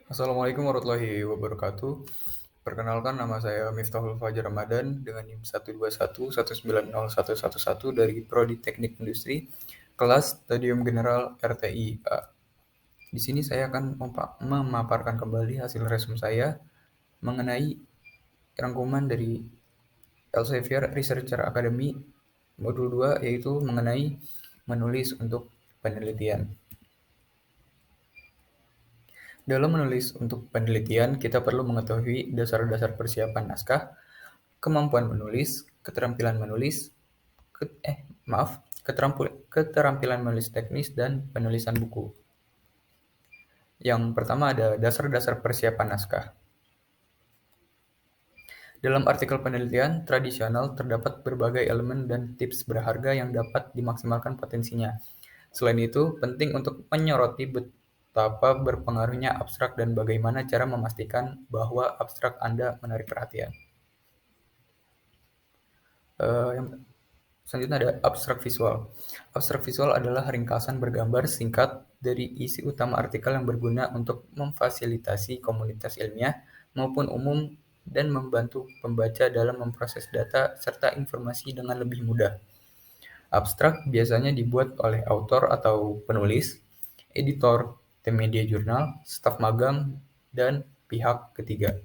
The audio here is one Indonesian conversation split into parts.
Assalamualaikum warahmatullahi wabarakatuh. Perkenalkan nama saya Miftahul Fajar Ramadan dengan NIM 121190111 dari Prodi Teknik Industri, kelas Stadium General RTI A. Di sini saya akan memaparkan kembali hasil resume saya mengenai rangkuman dari Elsevier Researcher Academy modul 2 yaitu mengenai menulis untuk penelitian. Dalam menulis untuk penelitian, kita perlu mengetahui dasar-dasar persiapan naskah, kemampuan menulis, keterampilan menulis, ke, eh maaf, keterampilan menulis teknis dan penulisan buku. Yang pertama ada dasar-dasar persiapan naskah. Dalam artikel penelitian tradisional terdapat berbagai elemen dan tips berharga yang dapat dimaksimalkan potensinya. Selain itu, penting untuk menyoroti betapa berpengaruhnya abstrak dan bagaimana cara memastikan bahwa abstrak Anda menarik perhatian. Yang selanjutnya ada abstrak visual. Abstrak visual adalah ringkasan bergambar singkat dari isi utama artikel yang berguna untuk memfasilitasi komunitas ilmiah maupun umum dan membantu pembaca dalam memproses data serta informasi dengan lebih mudah. Abstrak biasanya dibuat oleh autor atau penulis, editor, tim media jurnal, staf magang, dan pihak ketiga.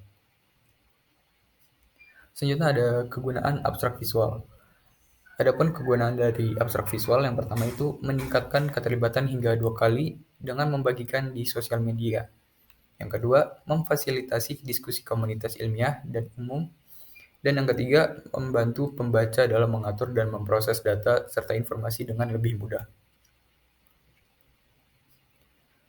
Selanjutnya ada kegunaan abstrak visual. Adapun kegunaan dari abstrak visual yang pertama itu meningkatkan keterlibatan hingga 2 kali dengan membagikan di sosial media. Yang kedua, memfasilitasi diskusi komunitas ilmiah dan umum. Dan yang ketiga, membantu pembaca dalam mengatur dan memproses data serta informasi dengan lebih mudah.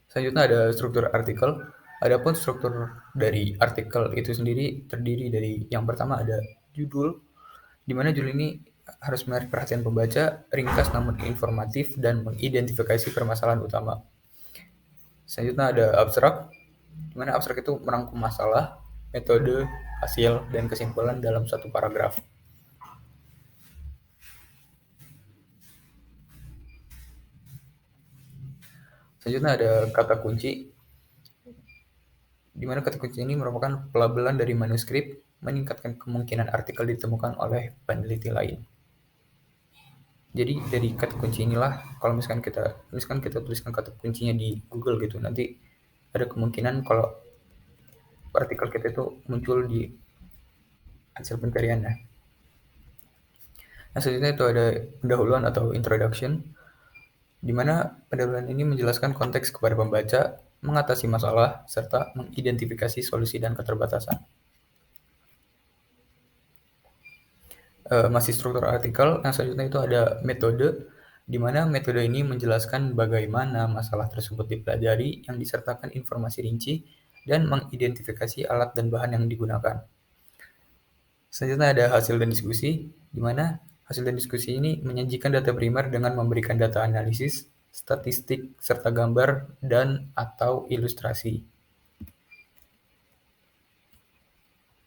Selanjutnya ada struktur artikel. Adapun struktur dari artikel itu sendiri terdiri dari yang pertama ada judul, di mana judul ini harus menarik perhatian pembaca, ringkas namun informatif, dan mengidentifikasi permasalahan utama. Selanjutnya ada abstrak, di mana abstrak itu merangkum masalah, metode, hasil, dan kesimpulan dalam satu paragraf. Selanjutnya ada kata kunci, di mana kata kunci ini merupakan pelabelan dari manuskrip, meningkatkan kemungkinan artikel ditemukan oleh peneliti lain. Jadi dari kata kunci inilah, kalau misalkan kita tuliskan kata kuncinya di Google gitu, nanti ada kemungkinan kalau artikel kita itu muncul di hasil pencariannya. Nah, selanjutnya itu ada pendahuluan atau introduction, di mana pendahuluan ini menjelaskan konteks kepada pembaca, mengatasi masalah, serta mengidentifikasi solusi dan keterbatasan. Masih struktur artikel, yang selanjutnya itu ada metode, di mana metode ini menjelaskan bagaimana masalah tersebut dipelajari yang disertakan informasi rinci dan mengidentifikasi alat dan bahan yang digunakan. Selanjutnya ada hasil dan diskusi, di mana hasil dan diskusi ini menyajikan data primer dengan memberikan data analisis, statistik, serta gambar dan atau ilustrasi.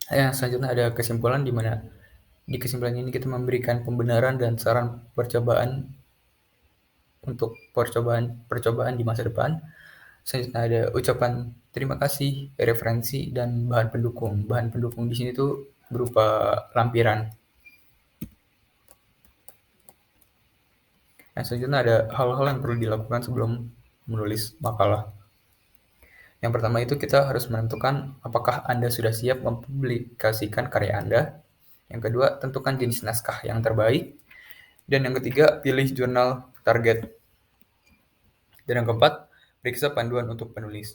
Selanjutnya ada kesimpulan, di mana di kesimpulan ini kita memberikan pembenaran dan saran percobaan untuk percobaan di masa depan. Selanjutnya ada ucapan terima kasih, referensi, dan bahan pendukung. Bahan pendukung di sini tuh berupa lampiran. Nah, selanjutnya ada hal-hal yang perlu dilakukan sebelum menulis makalah. Yang pertama itu kita harus menentukan apakah Anda sudah siap mempublikasikan karya Anda. Yang kedua, tentukan jenis naskah yang terbaik. Dan yang ketiga, pilih jurnal target. Dan yang keempat, periksa panduan untuk penulis.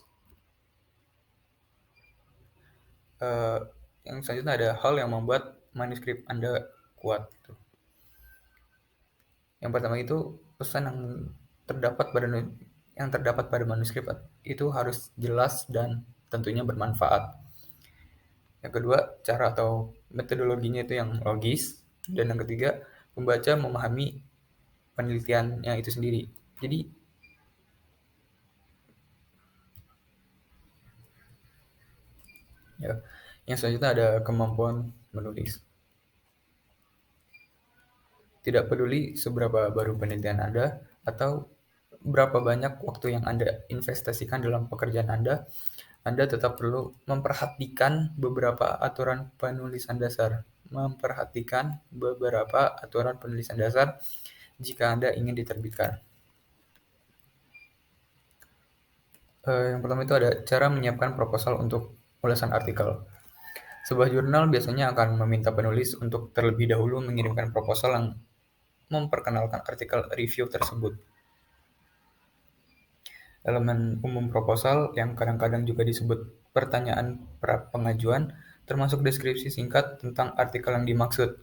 Yang selanjutnya ada hal yang membuat manuskrip Anda kuat. Yang pertama itu pesan yang terdapat pada manuskrip itu harus jelas dan tentunya bermanfaat. Yang kedua, cara atau metodologinya itu yang logis. Dan yang ketiga, pembaca memahami penelitiannya itu sendiri. Jadi ya, yang selanjutnya ada kemampuan menulis. Tidak peduli seberapa baru penelitian Anda atau berapa banyak waktu yang Anda investasikan dalam pekerjaan Anda Anda tetap perlu memperhatikan beberapa aturan penulisan dasar. Memperhatikan beberapa aturan penulisan dasar jika Anda ingin diterbitkan. Yang pertama itu ada cara menyiapkan proposal untuk ulasan artikel. Sebuah jurnal biasanya akan meminta penulis untuk terlebih dahulu mengirimkan proposal yang memperkenalkan artikel review tersebut. Elemen umum proposal yang kadang-kadang juga disebut pertanyaan pra-pengajuan, termasuk deskripsi singkat tentang artikel yang dimaksud,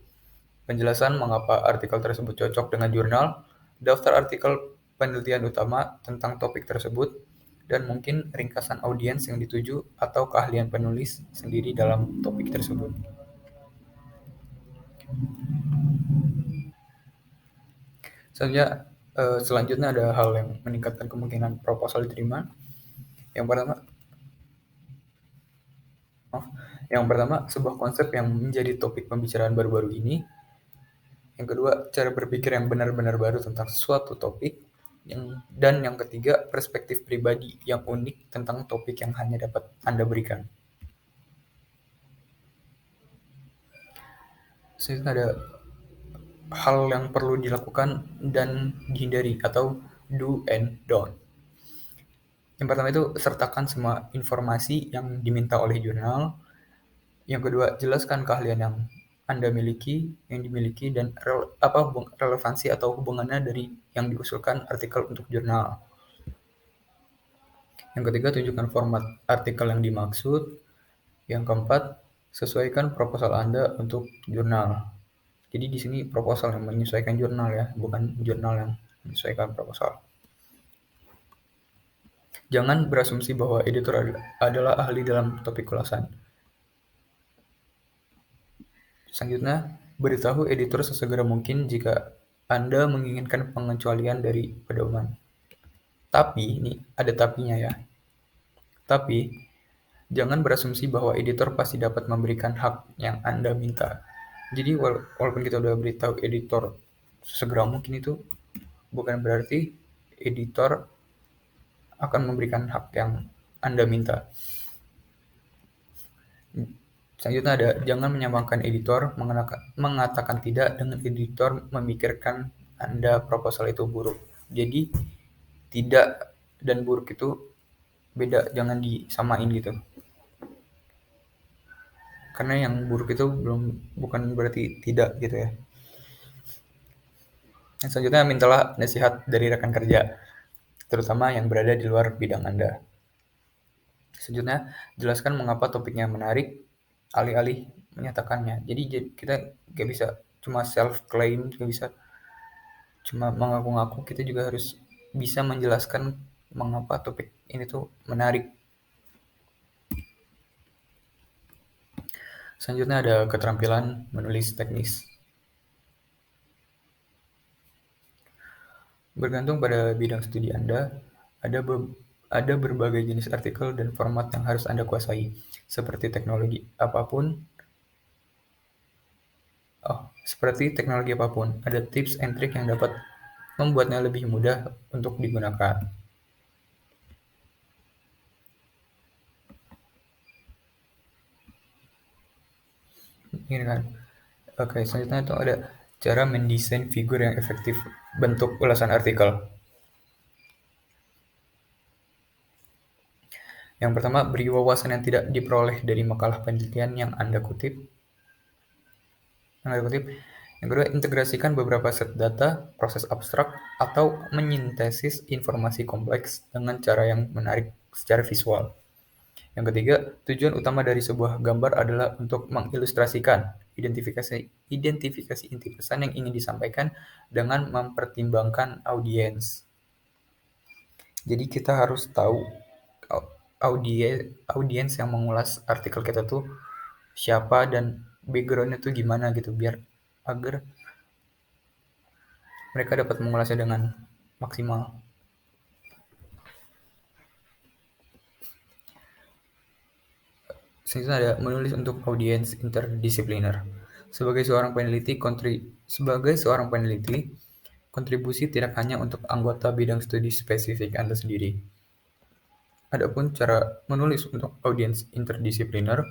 penjelasan mengapa artikel tersebut cocok dengan jurnal, daftar artikel penelitian utama tentang topik tersebut, dan mungkin ringkasan audiens yang dituju atau keahlian penulis sendiri dalam topik tersebut. Selanjutnya ada hal yang meningkatkan kemungkinan proposal diterima. Yang pertama, sebuah konsep yang menjadi topik pembicaraan baru-baru ini. Yang kedua, cara berpikir yang benar-benar baru tentang suatu topik. Dan yang ketiga, perspektif pribadi yang unik tentang topik yang hanya dapat Anda berikan. Selanjutnya ada hal yang perlu dilakukan dan dihindari atau do and don't. Yang pertama itu sertakan semua informasi yang diminta oleh jurnal. Yang kedua, jelaskan keahlian yang Anda dimiliki dan relevansi atau hubungannya dari yang diusulkan artikel untuk jurnal. Yang ketiga, tunjukkan format artikel yang dimaksud. Yang keempat, sesuaikan proposal Anda untuk jurnal. Jadi di sini proposal yang menyesuaikan jurnal ya, bukan jurnal yang menyesuaikan proposal. Jangan berasumsi bahwa editor adalah ahli dalam topik ulasan. Selanjutnya, beritahu editor sesegera mungkin jika Anda menginginkan pengecualian dari pedoman. Tapi, ini ada tapinya ya. Tapi, jangan berasumsi bahwa editor pasti dapat memberikan hak yang Anda minta. Jadi, walaupun kita udah beritahu editor sesegera mungkin, itu bukan berarti editor akan memberikan hak yang Anda minta. Selanjutnya ada, jangan menyamakan editor mengatakan tidak dengan editor memikirkan Anda proposal itu buruk. Jadi, tidak dan buruk itu beda, jangan disamain gitu. Karena yang buruk itu bukan berarti tidak gitu ya. Yang selanjutnya, mintalah nasihat dari rekan kerja, terutama yang berada di luar bidang Anda. Selanjutnya, jelaskan mengapa topiknya menarik, alih-alih menyatakannya. Jadi kita gak bisa cuma self-claim, gak bisa cuma mengaku-ngaku, kita juga harus bisa menjelaskan mengapa topik ini tuh menarik. Selanjutnya ada keterampilan menulis teknis. Bergantung pada bidang studi Anda, ada berbagai jenis artikel dan format yang harus Anda kuasai. Seperti teknologi apapun, ada tips and trick yang dapat membuatnya lebih mudah untuk digunakan. Ini kan. Oke, selanjutnya itu ada cara mendesain figur yang efektif bentuk ulasan artikel. Yang pertama, beri wawasan yang tidak diperoleh dari makalah penelitian yang Anda kutip. Yang kedua, integrasikan beberapa set data, proses abstrak, atau menyintesis informasi kompleks dengan cara yang menarik secara visual. Yang ketiga, tujuan utama dari sebuah gambar adalah untuk mengilustrasikan identifikasi inti pesan yang ingin disampaikan dengan mempertimbangkan audiens. Jadi kita harus tahu audiens yang mengulas artikel kita tuh siapa dan backgroundnya tuh gimana gitu, biar agar mereka dapat mengulasnya dengan maksimal. Selanjutnya ada menulis untuk audiens interdisipliner. Sebagai seorang peneliti, kontribusi tidak hanya untuk anggota bidang studi spesifik Anda sendiri. Adapun cara menulis untuk audiens interdisipliner,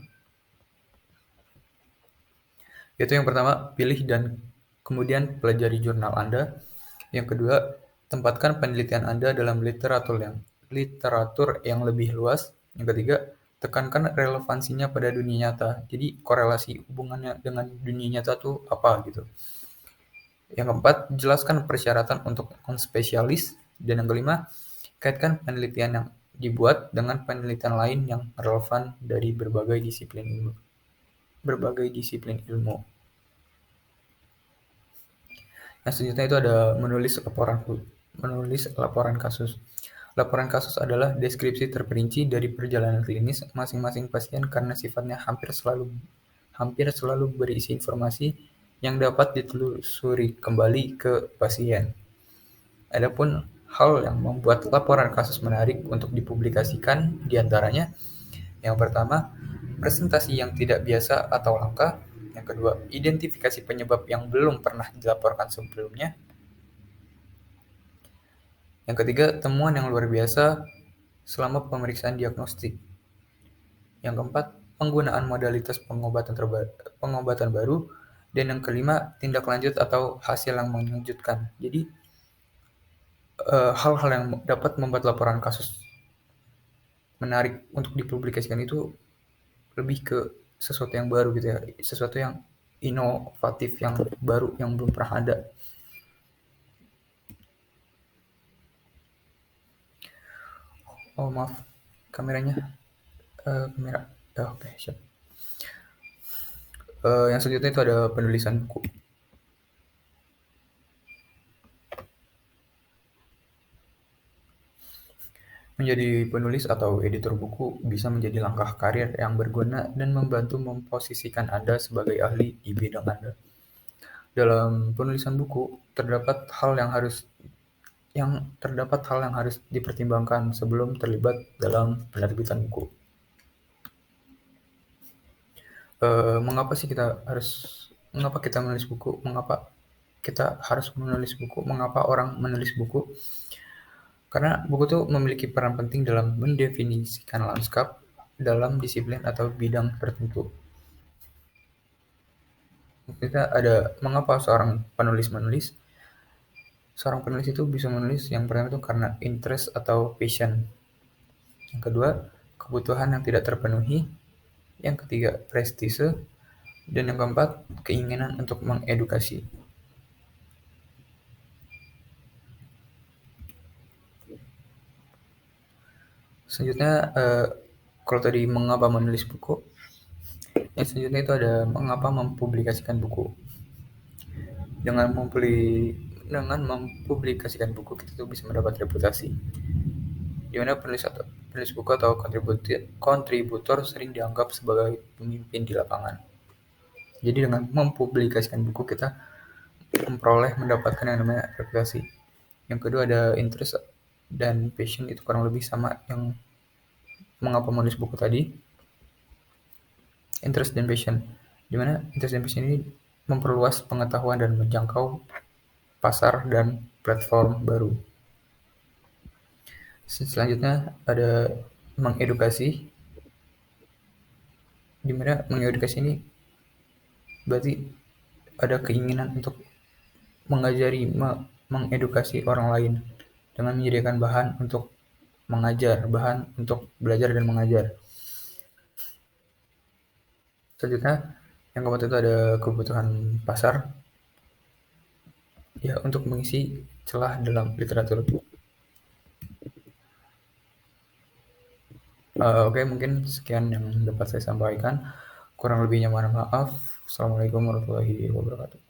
yaitu yang pertama, pilih dan kemudian pelajari jurnal Anda. Yang kedua, tempatkan penelitian Anda dalam literatur yang lebih luas. Yang ketiga, tekankan relevansinya pada dunia nyata. Jadi korelasi hubungannya dengan dunia nyata tuh apa gitu. Yang keempat, jelaskan persyaratan untuk non-spesialis. Dan yang kelima, kaitkan penelitian yang dibuat dengan penelitian lain yang relevan dari berbagai disiplin ilmu. Yang selanjutnya itu ada menulis laporan kasus. Laporan kasus adalah deskripsi terperinci dari perjalanan klinis masing-masing pasien karena sifatnya hampir selalu berisi informasi yang dapat ditelusuri kembali ke pasien. Adapun hal yang membuat laporan kasus menarik untuk dipublikasikan diantaranya, yang pertama, presentasi yang tidak biasa atau langka. Yang kedua, identifikasi penyebab yang belum pernah dilaporkan sebelumnya. Yang ketiga, temuan yang luar biasa selama pemeriksaan diagnostik. Yang keempat, penggunaan modalitas pengobatan baru. Dan yang kelima, tindak lanjut atau hasil yang mengejutkan. Jadi, hal-hal yang dapat membuat laporan kasus menarik untuk dipublikasikan itu lebih ke sesuatu yang baru gitu ya, sesuatu yang inovatif, yang baru, yang belum pernah ada. Oh maaf, kameranya, kamera. Oke, siap. Yang selanjutnya itu ada penulisan buku. Menjadi penulis atau editor buku bisa menjadi langkah karir yang berguna dan membantu memposisikan Anda sebagai ahli di bidang Anda. Dalam penulisan buku, terdapat hal yang harus dipertimbangkan sebelum terlibat dalam penerbitan buku. Mengapa kita menulis buku? Mengapa kita harus menulis buku? Mengapa orang menulis buku? Karena buku itu memiliki peran penting dalam mendefinisikan lanskap dalam disiplin atau bidang tertentu. Kita ada mengapa seorang penulis menulis? Seorang penulis itu bisa menulis yang pertama itu karena interest atau passion. Yang kedua, kebutuhan yang tidak terpenuhi. Yang ketiga, prestise. Dan yang keempat, keinginan untuk mengedukasi. Selanjutnya, kalau tadi mengapa menulis buku, yang selanjutnya itu ada mengapa mempublikasikan buku. Dengan mempublikasikan buku, kita tuh bisa mendapat reputasi, di mana penulis buku atau kontributor sering dianggap sebagai pemimpin di lapangan. Jadi dengan mempublikasikan buku, kita mendapatkan yang namanya reputasi. Yang kedua ada interest dan passion, itu kurang lebih sama yang mengapa menulis buku tadi. Interest dan passion, dimana interest dan passion ini memperluas pengetahuan dan menjangkau pasar dan platform baru. Selanjutnya ada mengedukasi, dimana mengedukasi ini berarti ada keinginan untuk mengedukasi orang lain dengan menyediakan bahan untuk belajar dan mengajar. Selanjutnya, yang keempat itu ada kebutuhan pasar, ya, untuk mengisi celah dalam literatur. Oke, mungkin sekian yang dapat saya sampaikan. Kurang lebihnya mohon maaf. Assalamualaikum warahmatullahi wabarakatuh.